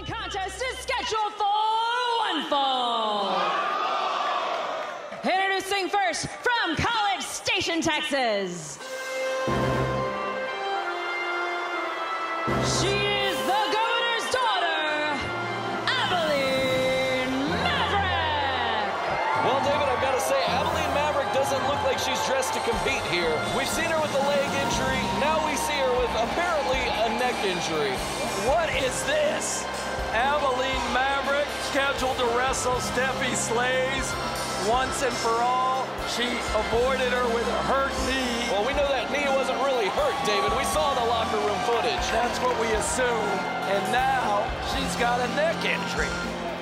contest is scheduled for one fall. Introducing first from College Station, Texas. She is the governor's daughter, Abilene Maverick. Well, David, I've got to say, Abilene Maverick doesn't look like she's dressed to compete here. We've seen her with a leg injury. Now we see her with apparently a neck injury. What is this? Abilene Maverick scheduled to wrestle Stephy Slays once and for all. She avoided her with a hurt knee. Well, we know that knee wasn't really hurt, David. We saw the locker room footage. That's what we assume. And now she's got a neck injury.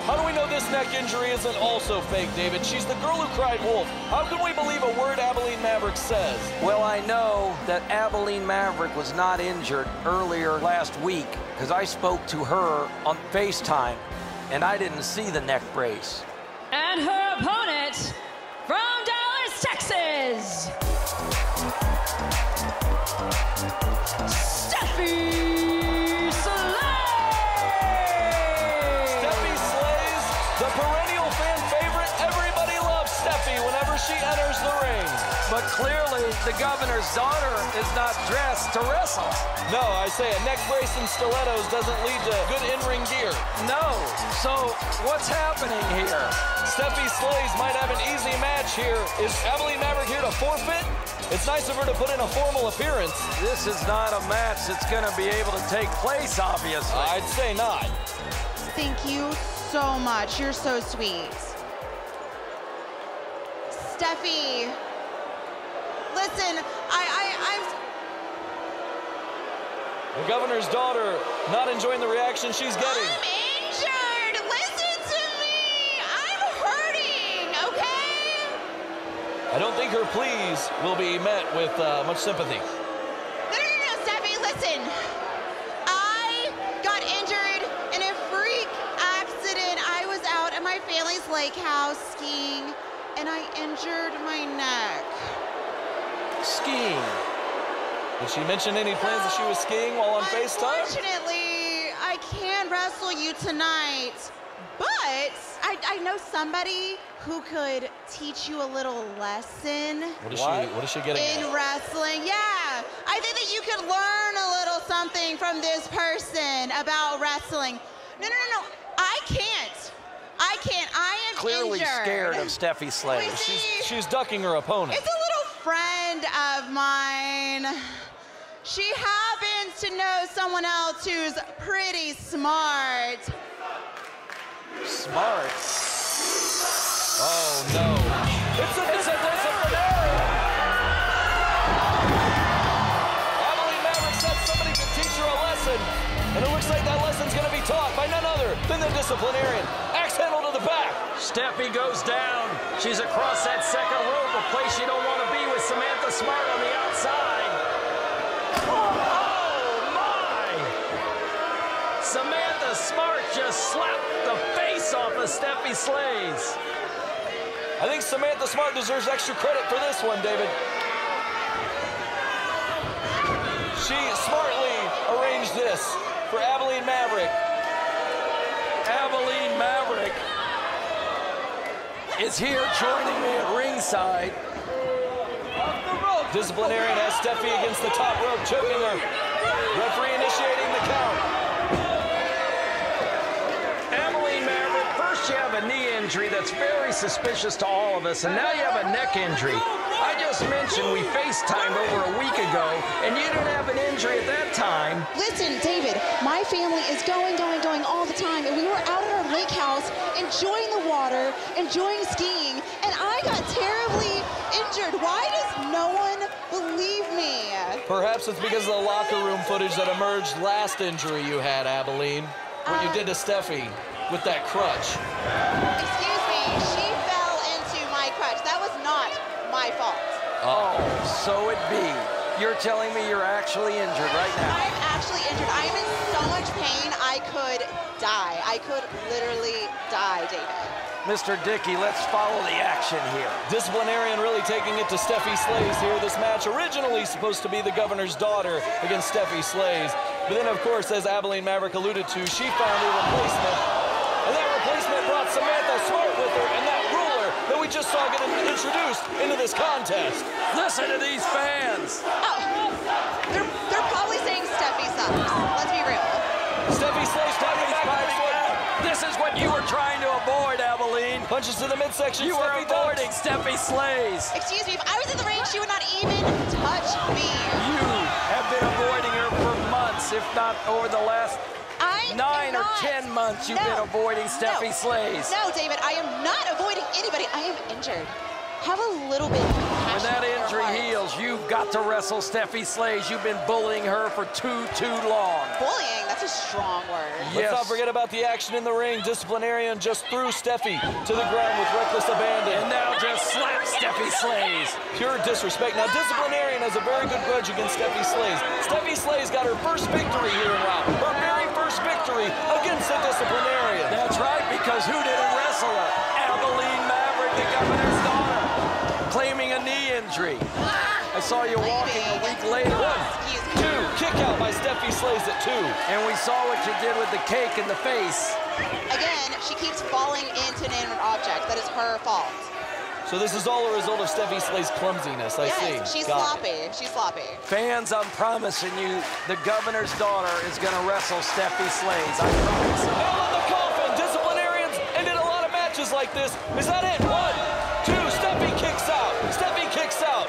How do we know this neck injury isn't also fake, David? She's the girl who cried wolf. How can we believe a word Abilene Maverick says? Well, I know that Abilene Maverick was not injured earlier last week because I spoke to her on FaceTime, and I didn't see the neck brace. And her opponent from Dallas, Texas, Stephy. The perennial fan favorite, everybody loves Stephy whenever she enters the ring. But clearly, the governor's daughter is not dressed to wrestle. No, I say a neck brace and stilettos doesn't lead to good in-ring gear. No. So, what's happening here? Stephy Slays might have an easy match here. Is Abilene Maverick here to forfeit? It's nice of her to put in a formal appearance. This is not a match that's going to be able to take place, obviously. I'd say not. Thank you so much. You're so sweet. Steffi, listen, I'm... The governor's daughter not enjoying the reaction she's getting. I'm injured. Listen to me. I'm hurting, okay? I don't think her pleas will be met with much sympathy. No, Steffi, listen. I got injured in a freak accident. I was out at my family's lake house skiing, and I injured my neck. Skiing. Did she mention any plans that she was skiing while on FaceTime? Unfortunately, I can't wrestle you tonight, but I know somebody who could teach you a little lesson. What is she getting in at? wrestling? Yeah, I think that you could learn a little something from this person about wrestling. No. I can't. I am clearly injured. Scared of Stephy Slays. She's ducking her opponent. It's a little friend of mine. She happens to know someone else who's pretty smart. Smart? Oh, no. It's a disciplinarian. Abilene Maverick said somebody could teach her a lesson, and it looks like that lesson's going to be taught by none other than the disciplinarian. Axe handle to the back. Steffi goes down. She's across that second rope, a place you don't want to be with Samantha Smart on the outside. Oh, my! Samantha Smart just slapped the face off of Stephy Slays. I think Samantha Smart deserves extra credit for this one, David. She smartly arranged this for Abilene Maverick. Abilene Maverick is here joining me at ringside. Disciplinarian has Steffi against the top rope, choking her. Referee initiating the count. Abilene Maverick, first you have a knee injury that's very suspicious to all of us, and now you have a neck injury. I just mentioned we FaceTimed over a week ago, and you didn't have an injury at that time. Listen, David, my family is going all the time, and we were out at our lake house enjoying the water, enjoying skiing, and I got terribly injured. Why does no one believe me? Perhaps it's because of the locker room footage that emerged last injury you had, Abilene. What you did to Steffi with that crutch. Excuse me, she fell into my crutch. That was not my fault. Oh, so it be. You're telling me you're actually injured right now. I'm actually injured. I'm in so much pain, I could die. I could literally die, David. Mr. Dickey, let's follow the action here. Disciplinarian really taking it to Stephy Slays here. This match originally supposed to be the governor's daughter against Stephy Slays. But then, of course, as Abilene Maverick alluded to, she found a replacement. And that replacement brought Samantha Smart with her, and that ruler that we just saw get introduced into this contest. Listen to these fans. Oh, they're probably saying Steffi sucks. Let's be real. Steffi slays fighting back. This is what you were trying to avoid, Abilene. Punches to the midsection. You were avoiding Steffi slays. Excuse me, if I was in the ring, she would not even touch me. You have been avoiding her for months, if not over the last 9 or 10 months. You've been avoiding Steffi slays. No, David, I am not avoiding anybody. I am injured. Have a little bit of compassion. When that for your injury heart. heals, you've got to wrestle Steffi slays. You've been bullying her for too long. Bullying, that's a strong word. Let's not forget about the action in the ring. Disciplinarian just threw Steffi to the ground with reckless abandon. And now just slap Steffi slays. Pure disrespect. Now, Disciplinarian has a very good grudge against Steffi slays. Steffi slays got her first victory here in Round. Her very first victory against the Disciplinarian. That's right, because who didn't wrestle her? Abilene Maverick, the governor's daughter, claiming a knee injury. I saw you walking a week later. 1, 2, kick out by Steffi slays at 2. And we saw what you did with the cake in the face. Again, she keeps falling into inanimate objects. That is her fault. So this is all a result of Steffi Slay's clumsiness, I see. Yes, she's Got sloppy. it. She's sloppy. Fans, I'm promising you, the governor's daughter is going to wrestle Steffi slays. I promise you. Nail in the coffin. Disciplinarians ended a lot of matches like this. Is that it? 1, 2, Steffi kicks out. Steffi kicks out.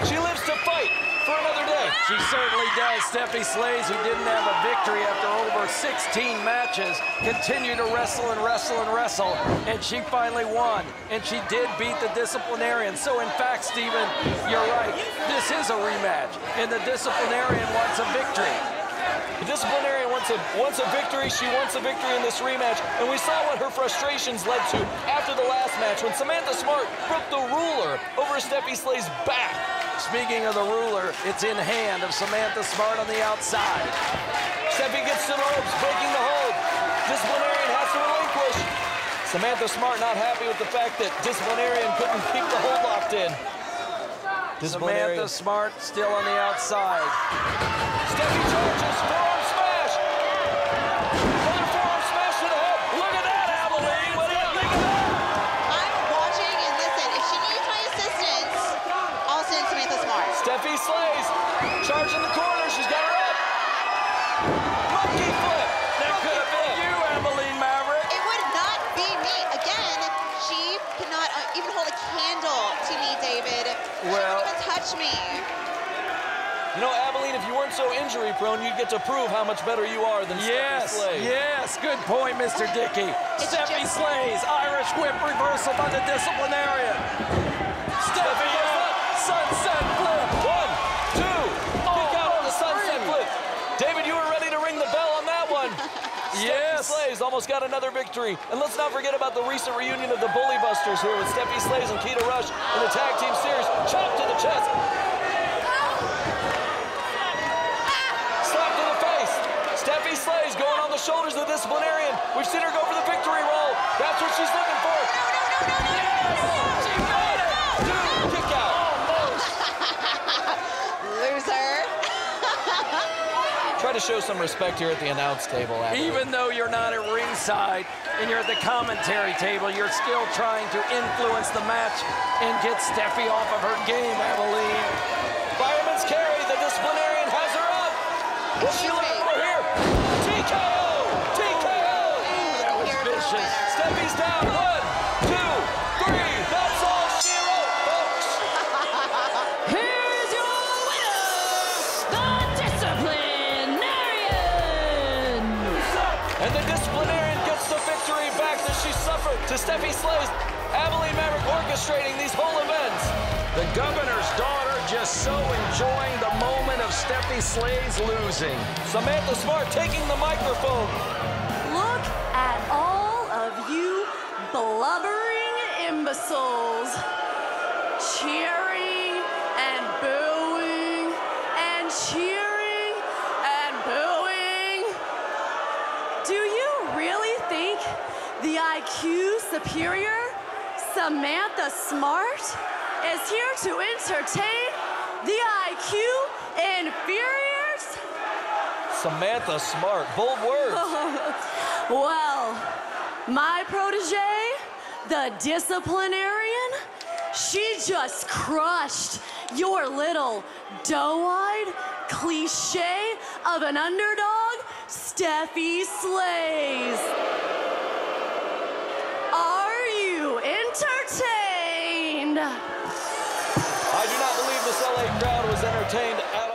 She lives to fight for another day. She certainly does. Steffi slays, who didn't have a victory after over 16 matches, continued to wrestle and wrestle and wrestle, and she finally won. And she did beat the Disciplinarian. So in fact, Steven, you're right. This is a rematch, and the Disciplinarian wants a victory. The Disciplinarian wants a victory. She wants a victory in this rematch. And we saw what her frustrations led to after the last match when Samantha Smart broke the ruler over Steffi Slay's back. Speaking of the ruler, it's in hand of Samantha Smart on the outside. Steffi gets to the ropes, breaking the hold. Disciplinarian has to relinquish. Samantha Smart not happy with the fact that Disciplinarian couldn't keep the hold locked in. Samantha Smart still on the outside. Steffi charges, forearm smash. Another forearm smash to the head. Look at that, Abilene. What do you think of that? I'm watching, and listen, if she needs my assistance, I'll send Samantha Smart. Steffi slays. Charge in the corner. She's got her up. Monkey flip. That could have been you, Abilene Maverick. It would not be me. Again, she could not even hold a candle to me, David. Well, she wouldn't even touch me. You know, Abilene, if you weren't so injury-prone, you'd get to prove how much better you are than Steffi Slays. Yes, good point, Mr. Dickey. It's Steffi just- slays, Irish whip reversal by the Disciplinarian. Steffi up, sunset flip. 1, 2, kick out on the sunset flip. David, you were ready to ring the bell on that one. Yes. Steffi Slays almost got another victory. And let's not forget about the recent reunion of the Bully Busters here with Steffi Slays and Keita Rush in the tag team series. Chop to the chest. Slap to the face. Steffi Slays going on the shoulders of the Disciplinarian. We've seen her go for the victory roll. That's what she's looking for. She made it. 2, kick out. Loser. Try to show some respect here at the announce table, Abilene. Even though you're not at ringside and you're at the commentary table, you're still trying to influence the match and get Steffi off of her game, Abilene. Fireman's carry. The Disciplinarian has her up. What's she looking for here? TKO! TKO! That was vicious. Steffi's down. 1, 2, 3. That's all she wrote, folks. Here's your winner, the Disciplinarian. And the Disciplinarian gets the victory back that she suffered to Steffi Slays. Abilene Maverick orchestrating these whole events. The governor's daughter just so enjoying the moment of Steffi Slays losing. Samantha Smart taking the microphone. Look at all of you blubbering imbeciles cheering and booing and cheering and booing. Do you really think the IQ superior Samantha Smart is here to entertain the IQ inferiors? Samantha Smart, bold words. Well, my protege, the Disciplinarian, she just crushed your little doe-eyed cliche of an underdog, Stephy Slays. Are you entertained? I do not believe this LA crowd was entertained at all.